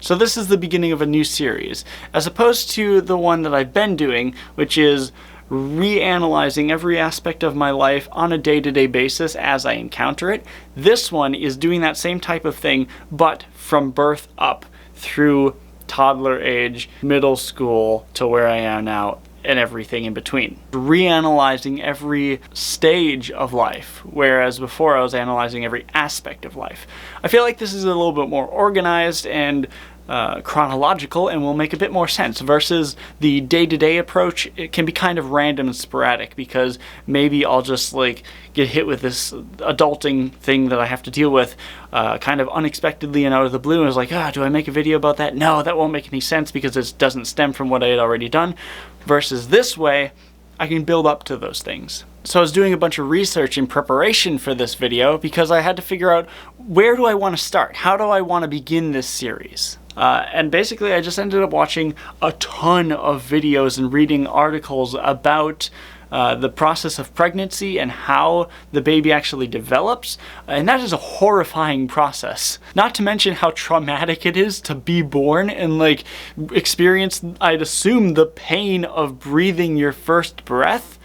So this is the beginning of a new series, as opposed to the one that I've been doing, which is reanalyzing every aspect of my life on a day-to-day basis as I encounter it. This one is doing that same type of thing, but from birth up through toddler age, middle school, to where I am now, and everything in between. Reanalyzing every stage of life, whereas before I was analyzing every aspect of life. I feel like this is a little bit more organized and chronological and will make a bit more sense versus the day-to-day approach. It can be kind of random and sporadic because maybe I'll just like get hit with this adulting thing that I have to deal with kind of unexpectedly and out of the blue, and I was like, do I make a video about that? No, that won't make any sense because it doesn't stem from what I had already done. Versus this way, I can build up to those things. So I was doing a bunch of research in preparation for this video because I had to figure out, where do I want to start? How do I want to begin this series? And basically I just ended up watching a ton of videos and reading articles about the process of pregnancy and how the baby actually develops, and that is a horrifying process. Not to mention how traumatic it is to be born and like experience, I'd assume, the pain of breathing your first breath.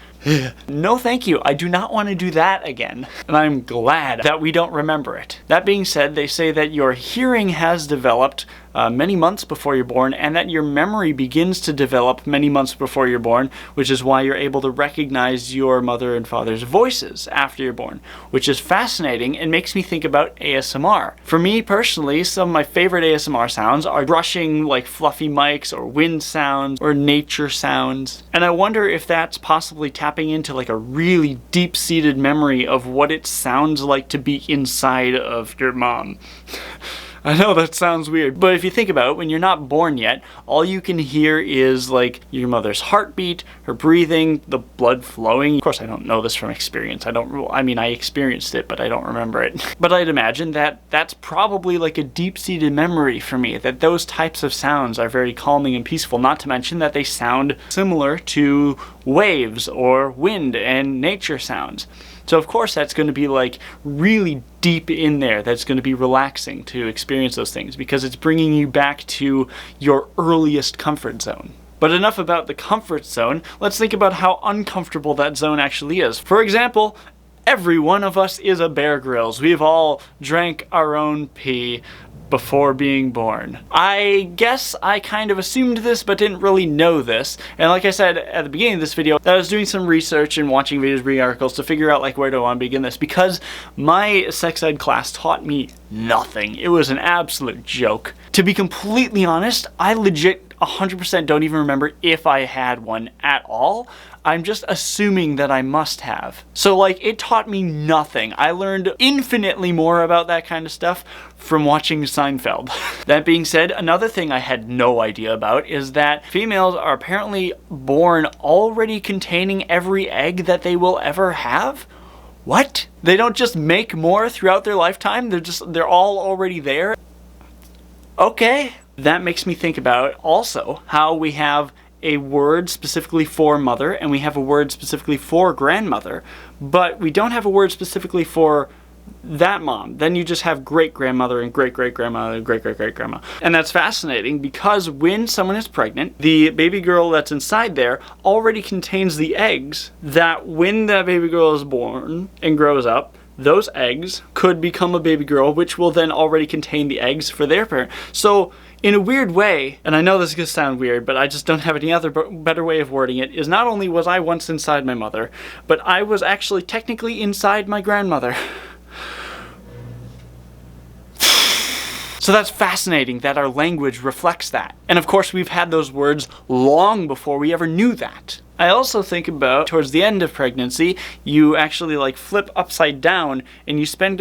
No thank you, I do not want to do that again, and I'm glad that we don't remember it. That being said, they say that your hearing has developed many months before you're born, and that your memory begins to develop many months before you're born, which is why you're able to recognize your mother and father's voices after you're born, which is fascinating and makes me think about ASMR. For me personally, some of my favorite ASMR sounds are brushing, like fluffy mics, or wind sounds, or nature sounds, and I wonder if that's possibly tapping into like a really deep-seated memory of what it sounds like to be inside of your mom. I know that sounds weird, but if you think about it, when you're not born yet, all you can hear is like your mother's heartbeat, her breathing, the blood flowing. Of course, I don't know this from experience. I mean, I experienced it, but I don't remember it. But I'd imagine that that's probably like a deep-seated memory for me, that those types of sounds are very calming and peaceful, not to mention that they sound similar to waves or wind and nature sounds. So of course that's going to be like really deep in there. That's going to be relaxing to experience those things because it's bringing you back to your earliest comfort zone. But enough about the comfort zone. Let's think about how uncomfortable that zone actually is. For example, every one of us is a Bear Grylls. We've all drank our own pee before being born. I guess I kind of assumed this but didn't really know this, and like I said at the beginning of this video, I was doing some research and watching videos, reading articles to figure out like where do I want to begin this, because my sex ed class taught me nothing. It was an absolute joke. To be completely honest, I legit 100% don't even remember if I had one at all. I'm just assuming that I must have. So like, it taught me nothing. I learned infinitely more about that kind of stuff from watching Seinfeld. That being said, another thing I had no idea about is that females are apparently born already containing every egg that they will ever have. What? They don't just make more throughout their lifetime? They're all already there? Okay. That makes me think about also how we have a word specifically for mother and we have a word specifically for grandmother, but we don't have a word specifically for that mom. Then you just have great-grandmother and great-great-grandmother and great-great-great-grandma. And that's fascinating because when someone is pregnant, the baby girl that's inside there already contains the eggs that when that baby girl is born and grows up, those eggs could become a baby girl, which will then already contain the eggs for their parent. So in a weird way, and I know this is going to sound weird, but I just don't have any other better way of wording it, is not only was I once inside my mother, but I was actually technically inside my grandmother. So that's fascinating that our language reflects that. And of course we've had those words long before we ever knew that. I also think about towards the end of pregnancy, you actually like flip upside down and you spend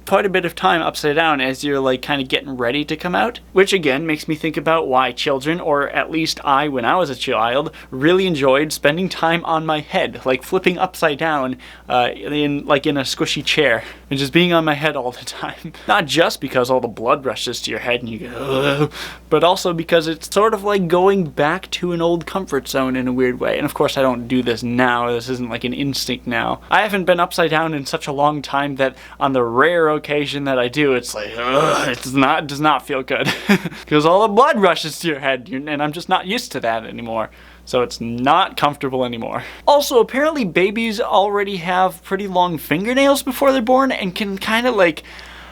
quite a bit of time upside down as you're like kind of getting ready to come out. Which again makes me think about why children, or at least I when I was a child, really enjoyed spending time on my head, like flipping upside down in a squishy chair and just being on my head all the time. Not just because all the blood rushes to your head and you go, ugh, but also because it's sort of like going back to an old comfort zone in a weird way. And of course I don't do this now, this isn't like an instinct now. I haven't been upside down in such a long time that on the rare occasion that I do, it's like, ugh, it does not feel good. Because all the blood rushes to your head, and I'm just not used to that anymore. So it's not comfortable anymore. Also, apparently babies already have pretty long fingernails before they're born and can kind of like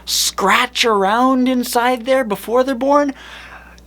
scratch around inside there before they're born.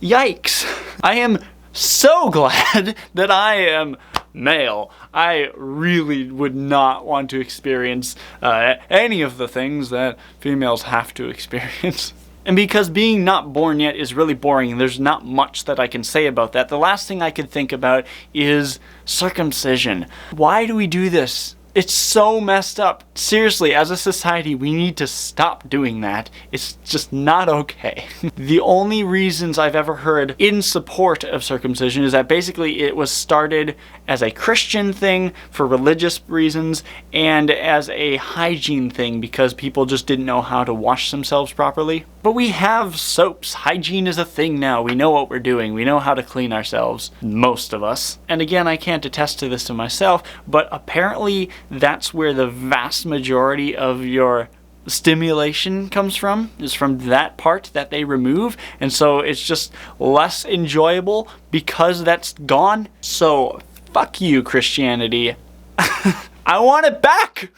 Yikes. I am so glad that I am male. I really would not want to experience any of the things that females have to experience. And because being not born yet is really boring and there's not much that I can say about that, the last thing I could think about is circumcision. Why do we do this? It's so messed up. Seriously, as a society, we need to stop doing that. It's just not okay. The only reasons I've ever heard in support of circumcision is that basically it was started as a Christian thing for religious reasons and as a hygiene thing because people just didn't know how to wash themselves properly. But we have soaps. Hygiene is a thing now. We know what we're doing. We know how to clean ourselves. Most of us. And again, I can't attest to this to myself, but apparently that's where the vast majority of your stimulation comes from, is from that part that they remove, and so it's just less enjoyable because that's gone. So fuck you, Christianity. I want it back!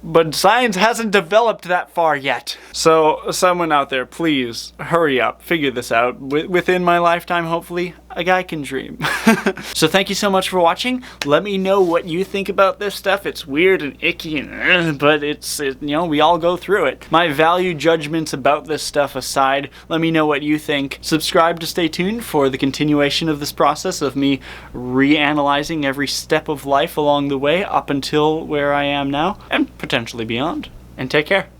But science hasn't developed that far yet. So someone out there, please hurry up, figure this out. Within my lifetime, hopefully, a guy can dream. So thank you so much for watching. Let me know what you think about this stuff. It's weird and icky, but you know, we all go through it. My value judgments about this stuff aside, let me know what you think. Subscribe to stay tuned for the continuation of this process of me reanalyzing every step of life along the way up until where I am now, and potentially beyond. And take care.